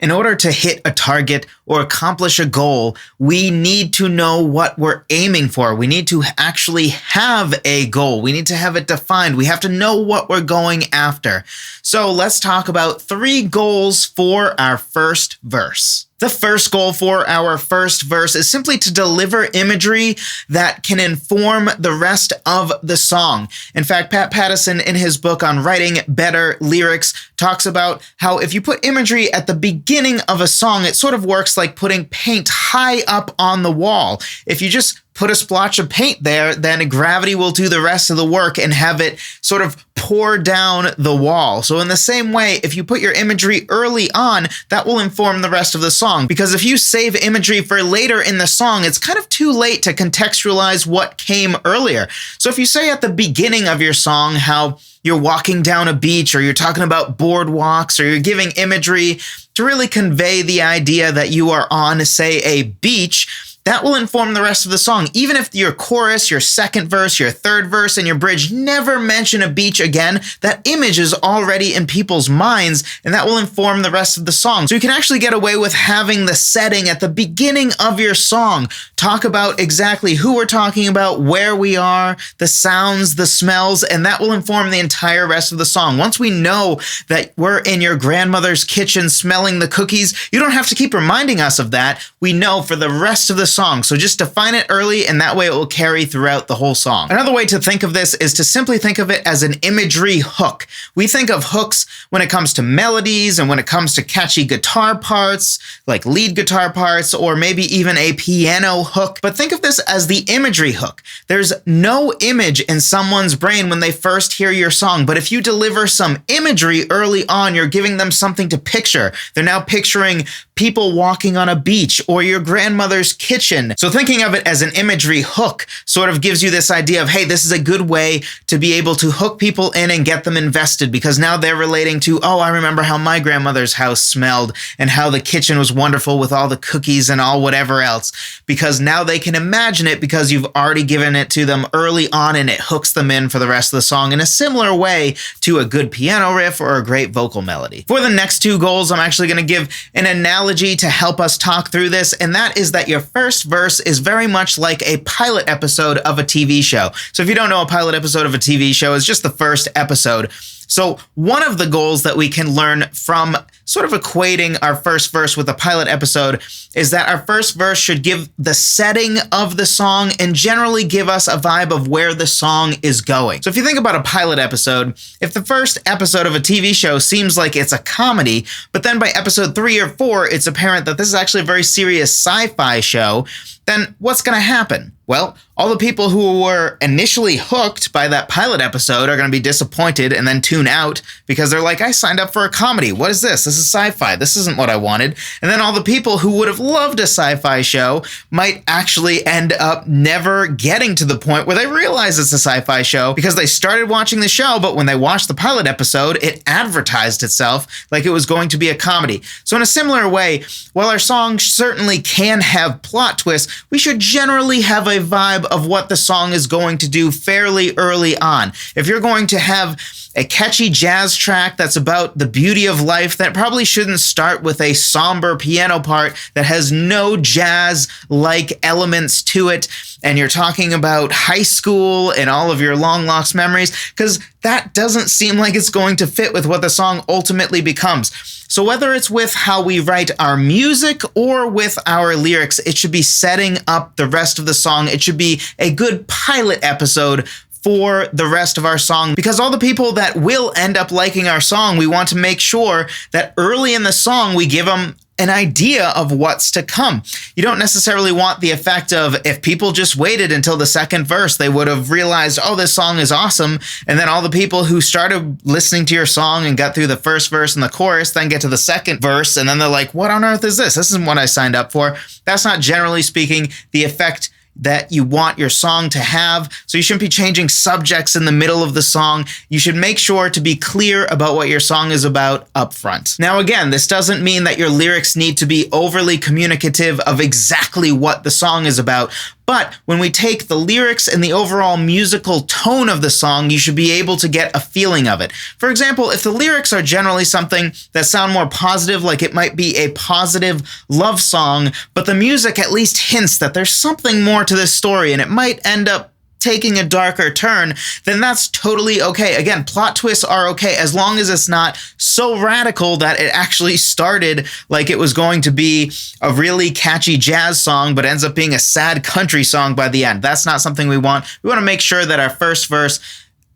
In order to hit a target or accomplish a goal, we need to know what we're aiming for. We need to actually have a goal. We need to have it defined. We have to know what we're going after. So let's talk about 3 goals for our first verse. The first goal for our first verse is simply to deliver imagery that can inform the rest of the song. In fact, Pat Pattison, in his book on writing better lyrics, talks about how if you put imagery at the beginning of a song, it sort of works like putting paint high up on the wall. If you just put a splotch of paint there, then gravity will do the rest of the work and have it sort of pour down the wall. So in the same way, if you put your imagery early on, that will inform the rest of the song. Because if you save imagery for later in the song, it's kind of too late to contextualize what came earlier. So if you say at the beginning of your song how you're walking down a beach, or you're talking about boardwalks, or you're giving imagery to really convey the idea that you are on, say, a beach, that will inform the rest of the song. Even if your chorus, your second verse, your third verse, and your bridge never mention a beach again, that image is already in people's minds, and that will inform the rest of the song. So you can actually get away with having the setting at the beginning of your song. Talk about exactly who we're talking about, where we are, the sounds, the smells, and that will inform the entire rest of the song. Once we know that we're in your grandmother's kitchen smelling the cookies, you don't have to keep reminding us of that. We know for the rest of the song. So just define it early, and that way it will carry throughout the whole song. Another way to think of this is to simply think of it as an imagery hook. We think of hooks when it comes to melodies and when it comes to catchy guitar parts, like lead guitar parts, or maybe even a piano hook. But think of this as the imagery hook. There's no image in someone's brain when they first hear your song, but if you deliver some imagery early on, you're giving them something to picture. They're now picturing people walking on a beach or your grandmother's kitchen. So thinking of it as an imagery hook sort of gives you this idea of, hey, this is a good way to be able to hook people in and get them invested, because now they're relating to, oh, I remember how my grandmother's house smelled and how the kitchen was wonderful with all the cookies and all whatever else, because now they can imagine it because you've already given it to them early on, and it hooks them in for the rest of the song in a similar way to a good piano riff or a great vocal melody. For the next 2 goals, I'm actually going to give an analogy to help us talk through this, and that is that your first verse is very much like a pilot episode of a TV show. So if you don't know, a pilot episode of a TV show is just the first episode. So one of the goals that we can learn from sort of equating our first verse with a pilot episode is that our first verse should give the setting of the song and generally give us a vibe of where the song is going. So if you think about a pilot episode, if the first episode of a TV show seems like it's a comedy, but then by episode 3 or 4, it's apparent that this is actually a very serious sci-fi show, then what's going to happen? Well, all the people who were initially hooked by that pilot episode are going to be disappointed and then tune out because they're like, I signed up for a comedy. What is this? This is sci-fi. This isn't what I wanted. And then all the people who would have loved a sci-fi show might actually end up never getting to the point where they realize it's a sci-fi show because they started watching the show, but when they watched the pilot episode, it advertised itself like it was going to be a comedy. So in a similar way, while our song certainly can have plot twists, we should generally have a vibe of what the song is going to do fairly early on. If you're going to have a catchy jazz track that's about the beauty of life, that probably shouldn't start with a somber piano part that has no jazz-like elements to it, and you're talking about high school and all of your long lost memories, because that doesn't seem like it's going to fit with what the song ultimately becomes. So whether it's with how we write our music or with our lyrics, it should be setting up the rest of the song. It should be a good pilot episode for the rest of our song, because all the people that will end up liking our song, we want to make sure that early in the song we give them an idea of what's to come. You don't necessarily want the effect of, if people just waited until the second verse, they would have realized, oh, this song is awesome. And then all the people who started listening to your song and got through the first verse and the chorus then get to the second verse, and then they're like, what on earth is this? This isn't what I signed up for. That's not, generally speaking, the effect that you want your song to have. So you shouldn't be changing subjects in the middle of the song. You should make sure to be clear about what your song is about up front. Now, again, this doesn't mean that your lyrics need to be overly communicative of exactly what the song is about, But when we take the lyrics and the overall musical tone of the song, you should be able to get a feeling of it. For example, if the lyrics are generally something that sound more positive, like it might be a positive love song, but the music at least hints that there's something more to this story and it might end up taking a darker turn, then that's totally okay. Again, plot twists are okay as long as it's not so radical that it actually started like it was going to be a really catchy jazz song, but ends up being a sad country song by the end. That's not something we want. We want to make sure that our first verse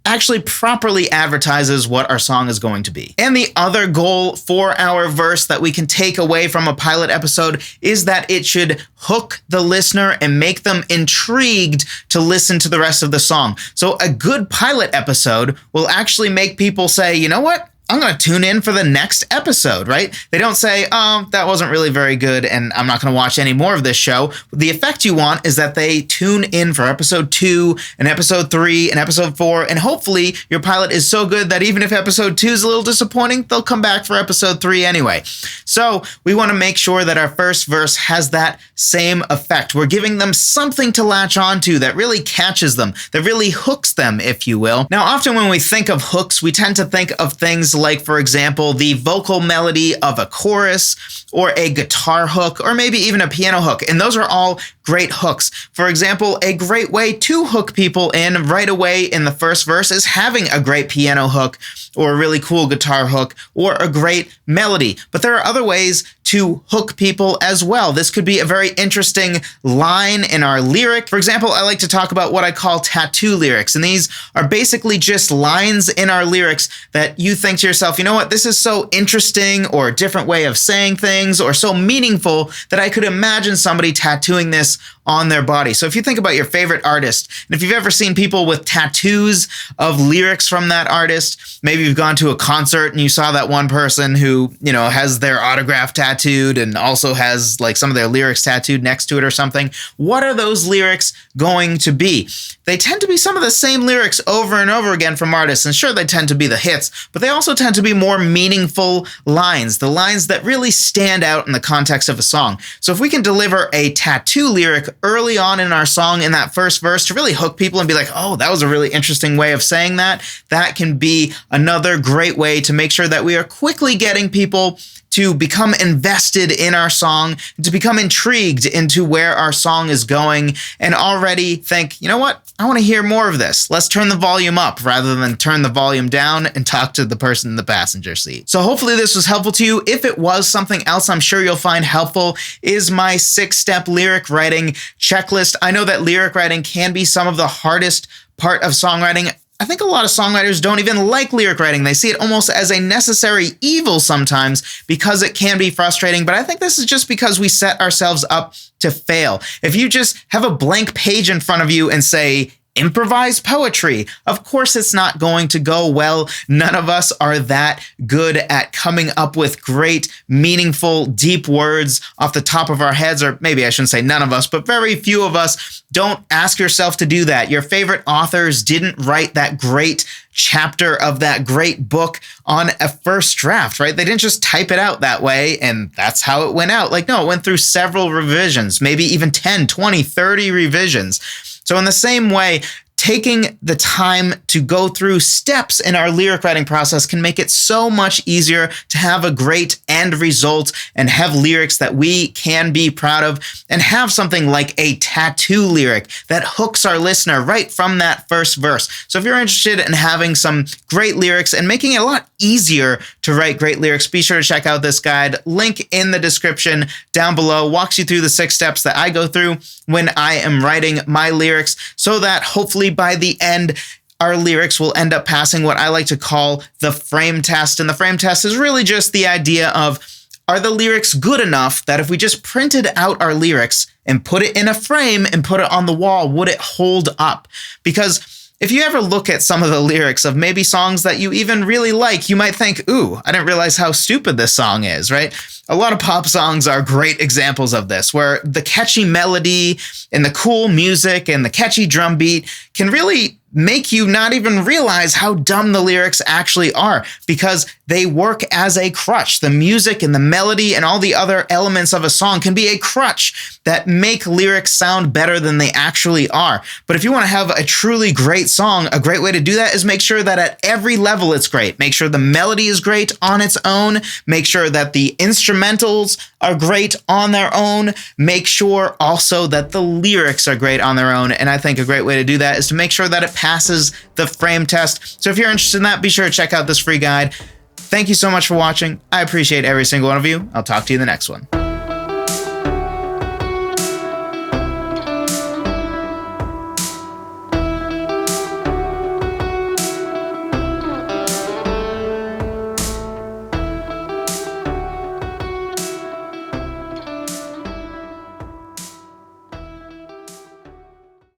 actually properly advertises what our song is going to be. And the other goal for our verse that we can take away from a pilot episode is that it should hook the listener and make them intrigued to listen to the rest of the song. So a good pilot episode will actually make people say, you know what? I'm going to tune in for the next episode, right? They don't say, that wasn't really very good and I'm not going to watch any more of this show. The effect you want is that they tune in for episode 2 and episode 3 and episode 4. And hopefully your pilot is so good that even if episode 2 is a little disappointing, they'll come back for episode 3 anyway. So we want to make sure that our first verse has that same effect. We're giving them something to latch onto that really catches them, that really hooks them, if you will. Now, often when we think of hooks, we tend to think of things like, for example, the vocal melody of a chorus or a guitar hook or maybe even a piano hook. And those are all great hooks. For example, a great way to hook people in right away in the first verse is having a great piano hook or a really cool guitar hook or a great melody. But there are other ways to hook people as well. This could be a very interesting line in our lyric. For example, I like to talk about what I call tattoo lyrics. And these are basically just lines in our lyrics that you think to yourself, you know what, this is so interesting or a different way of saying things or so meaningful that I could imagine somebody tattooing this on their body. So if you think about your favorite artist, and if you've ever seen people with tattoos of lyrics from that artist, maybe you've gone to a concert and you saw that one person who, you know, has their autograph tattooed and also has like some of their lyrics tattooed next to it or something. What are those lyrics going to be? They tend to be some of the same lyrics over and over again from artists. And sure, they tend to be the hits, but they also tend to be more meaningful lines, the lines that really stand out in the context of a song. So if we can deliver a tattoo lyric early on in our song in that first verse to really hook people and be like, oh, that was a really interesting way of saying that, that can be another great way to make sure that we are quickly getting people to become invested in our song, to become intrigued into where our song is going, and already think, you know what? I want to hear more of this. Let's turn the volume up rather than turn the volume down and talk to the person in the passenger seat. So hopefully this was helpful to you. If it was, something else I'm sure you'll find helpful is my 6-step lyric writing checklist. I know that lyric writing can be some of the hardest part of songwriting. I think a lot of songwriters don't even like lyric writing. They see it almost as a necessary evil sometimes because it can be frustrating. But I think this is just because we set ourselves up to fail. If you just have a blank page in front of you and say, improvise poetry, of course it's not going to go well. None of us are that good at coming up with great, meaningful, deep words off the top of our heads, or maybe I shouldn't say none of us, but very few of us. Don't ask yourself to do that. Your favorite authors didn't write that great chapter of that great book on a first draft, right? They didn't just type it out that way and that's how it went out. Like, no, it went through several revisions, maybe even 10, 20, 30 revisions. So in the same way, taking the time to go through steps in our lyric writing process can make it so much easier to have a great end result and have lyrics that we can be proud of and have something like a tattoo lyric that hooks our listener right from that first verse. So if you're interested in having some great lyrics and making it a lot easier to write great lyrics, be sure to check out this guide. Link in the description down below walks you through the 6 steps that I go through when I am writing my lyrics so that hopefully by the end, our lyrics will end up passing what I like to call the frame test. And the frame test is really just the idea of, are the lyrics good enough that if we just printed out our lyrics and put it in a frame and put it on the wall, would it hold up? Because if you ever look at some of the lyrics of maybe songs that you even really like, you might think, ooh, I didn't realize how stupid this song is, right? A lot of pop songs are great examples of this, where the catchy melody and the cool music and the catchy drum beat can really make you not even realize how dumb the lyrics actually are, because they work as a crutch. The music and the melody and all the other elements of a song can be a crutch that make lyrics sound better than they actually are. But if you want to have a truly great song, a great way to do that is make sure that at every level it's great. Make sure the melody is great on its own. Make sure that the instrumentals are great on their own. Make sure also that the lyrics are great on their own. And I think a great way to do that is to make sure that it passes the frame test. So if you're interested in that, be sure to check out this free guide. Thank you so much for watching. I appreciate every single one of you. I'll talk to you in the next one.